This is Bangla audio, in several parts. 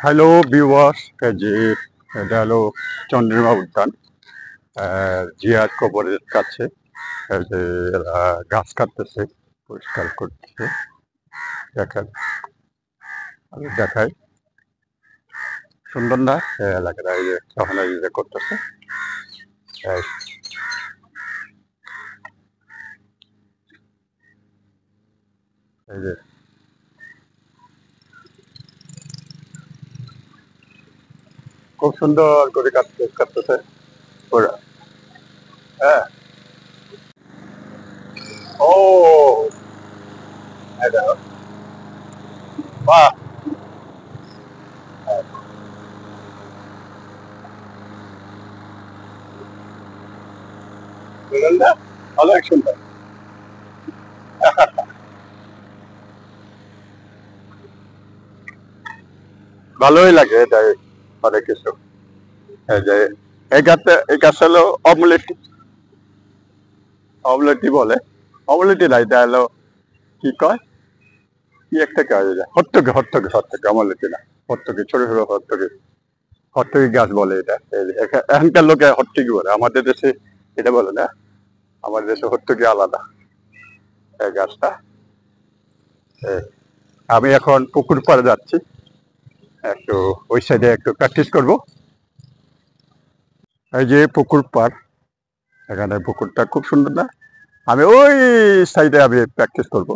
হ্যালো ভিউয়ার্স, এই যে এটা হলো চন্দ্রিমা উদ্যান, জিয়ার কবরের কাছে। এই যে এরা গাছ কাটতেছে, পরিষ্কার করতেছে। দেখেন, আমি দেখাই, সুন্দর না এই এলাকাটা? এই যে তখন এই যে করতেছে, এই এই যে খুব সুন্দর করে কাটতেছে ওরা। হ্যাঁ, ও এটা বাহ, বুঝলেন না? অনেক সুন্দর, ভালোই লাগে এটা, অনেক কিছু। এই যে এই গাছ হলো অমলেট, অমলেটই বলে। অমলেটই না, এটা হলো কি কয়, কি একটা কাজ, হত্তকে হত্তকে হত্তকে, অমলেটই না, হত্তকে, ছোট ছোট হত্তকে, হত্তকি গাছ বলে এটা। এই যে এখানকার লোকে হত্তকি বলে, আমাদের দেশে এটা বলে না। আমাদের দেশে হত্তকি আলাদা, এই গাছটা। এই, আমি এখন পুকুর পাড়ে যাচ্ছি, একটু ওই সাইডে একটু প্র্যাকটিস করব। এই যে পুকুর পাড়, এখানে পুকুরটা খুব সুন্দর না? আমি ওই সাইডে আমি প্র্যাকটিস করব।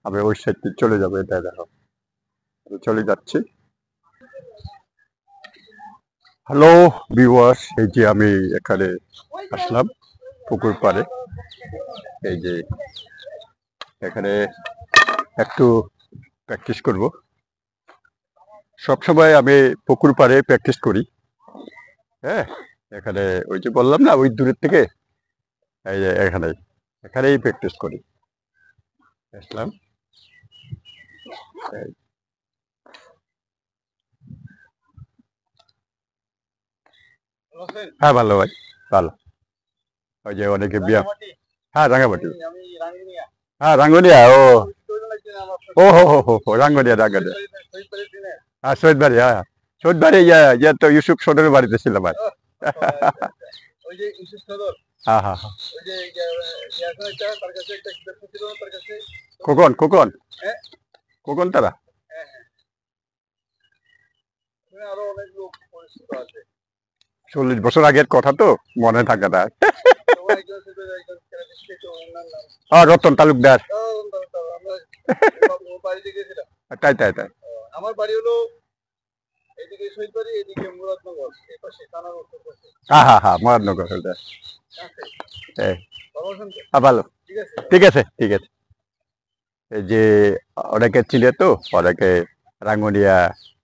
আমি ওই সাইডে চলে যাবো, এটা দেখো, আমি চলে যাচ্ছি। হ্যালো ভিউয়ার্স, এই যে আমি এখানে আসলাম পুকুর পাড়ে। এই যে এখানে একটু প্র্যাকটিস করব। সবসময় আমি পুকুর পাড়ে প্র্যাকটিস করি। হ্যাঁ, এখানে ওই যে বললাম না, ওই দূরের থেকে এই যে এখানেই প্র্যাকটিস করি। আসলাম, এই, হ্যাঁ ভালো ভাই, ভালো। ওই যে অনেকে বিয়া, হ্যাঁ রাঙামাটি, হ্যাঁ রাঙ্গুনিয়া, ও হো হো হো হো, রাঙ্গুনিয়া রাঙ্গুনিয়া, হ্যাঁ শহীদবাড়ি, হ্যাঁ শহীদবাড়ি, ইয়া তো ইউসুফ সদরের বাড়িতে ছিলাম আর। হ্যাঁ হ্যাঁ হ্যাঁ, খোকন খোকন, খোকন তারা 40 বছর আগের কথা তো মনে থাকে না। রতন তালুকদার, তাই তাই তাই, হ্যাঁ হ্যাঁ হ্যাঁ, মহানগর হলদার। এই, ভালো, ঠিক আছে ঠিক আছে। এই যে অনেকে চিনে তো, অনেকে রাঙ্গুনিয়া,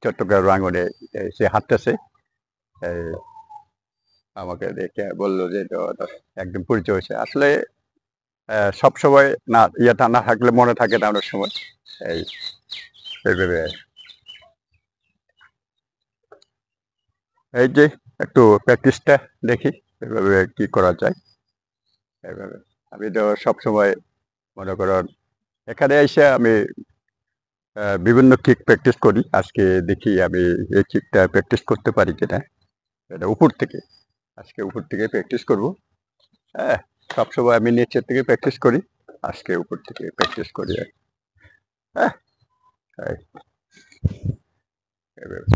চট্টগ্রাম রাঙ্গুনিয়া সে হাঁটতেছে। এই আমাকে দেখে বললো যে এটা ওটা একদম পরিচয় হয়েছে আসলে। সব সময় না, ইয়েটা না থাকলে মনে থাকে না অনেক সময়। এই এইভাবে, এই যে একটু প্র্যাকটিসটা দেখি এভাবে কি করা যায়। এইভাবে আমি তো সব সময় মনে করেন এখানে এসে আমি বিভিন্ন কিক প্র্যাকটিস করি। আজকে দেখি আমি এই কিকটা প্র্যাকটিস করতে পারি কিনা, এটা উপর থেকে। আজকে উপর থেকে প্র্যাকটিস করব। হ্যাঁ, সবসময় আমি নিচের থেকে প্র্যাকটিস করি, আজকে উপর থেকে প্র্যাকটিস করি আর কি। হ্যাঁ, এই, এইভাবে।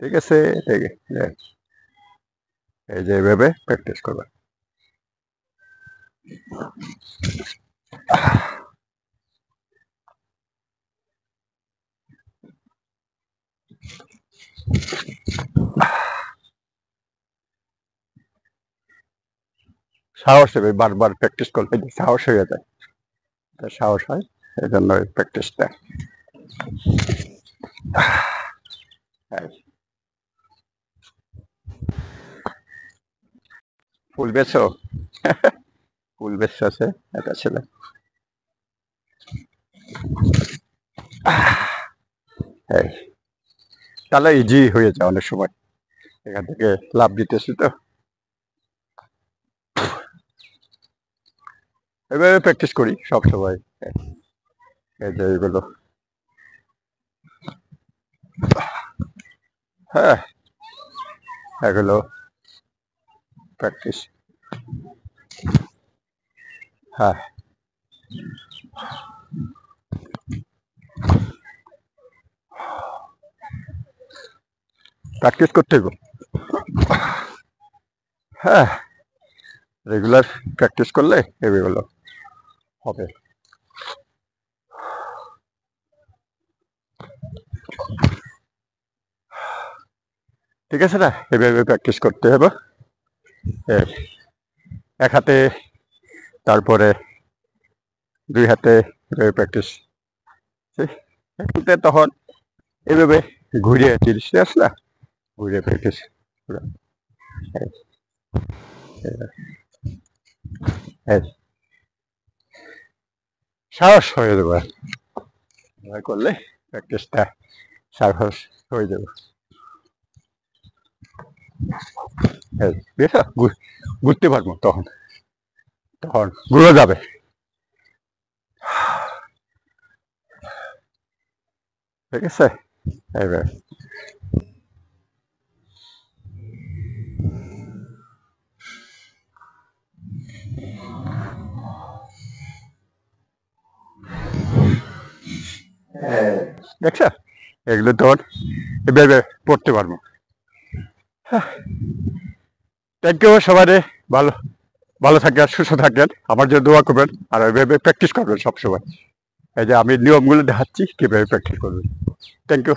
ঠিক আছে, ঠিক আছে, এই যে এইভাবে প্র্যাকটিস করবা। সাহস হবে, বারবার প্র্যাকটিস করলে যে সাহস হয়ে যায়, তা সাহস হয়, এই জন্য এই প্র্যাকটিসটা। ফুল বেছো, ফুল বেশ আছে এটা ছেলে। এই, তাহলে ইজি হয়ে যায় অনেক সময়, এখান থেকে লাভ দিতেছি তো। এভাবে প্র্যাকটিস করি সব সময়। এই যে এইগুলো হ্যাঁ, এগুলো প্র্যাকটিস। হ্যাঁ, প্র্যাকটিস করতে হবে। হ্যাঁ, রেগুলার প্র্যাকটিস করলে এগুলো হবে। ঠিক আছে না, এভাবে প্র্যাকটিস করতে হবে। এক হাতে, তারপরে দুই হাতে এভাবে প্র্যাকটিস। তখন এভাবে ঘুরিয়ে 30 আসে না, ঘুরিয়ে প্র্যাকটিস। সাহস হয়ে যাবে করলে, প্র্যাকটিসটা সাহস হয়ে যাবে। ঘুরতে পারবো তখন, তখন ঘুরে যাবে। ঠিক আছে, এবার দেখছো, এগুলো তখন এভাবে পড়তে পারবো। থ্যাংক ইউ সবাই, ভালো ভালো থাকেন, সুস্থ থাকেন, আমার জন্য দোয়া করবেন, আর ওইভাবে প্র্যাকটিস করবেন সবসময়। এই যে আমি নিয়মগুলো দেখাচ্ছি কিভাবে প্র্যাকটিস করবেন। Thank you.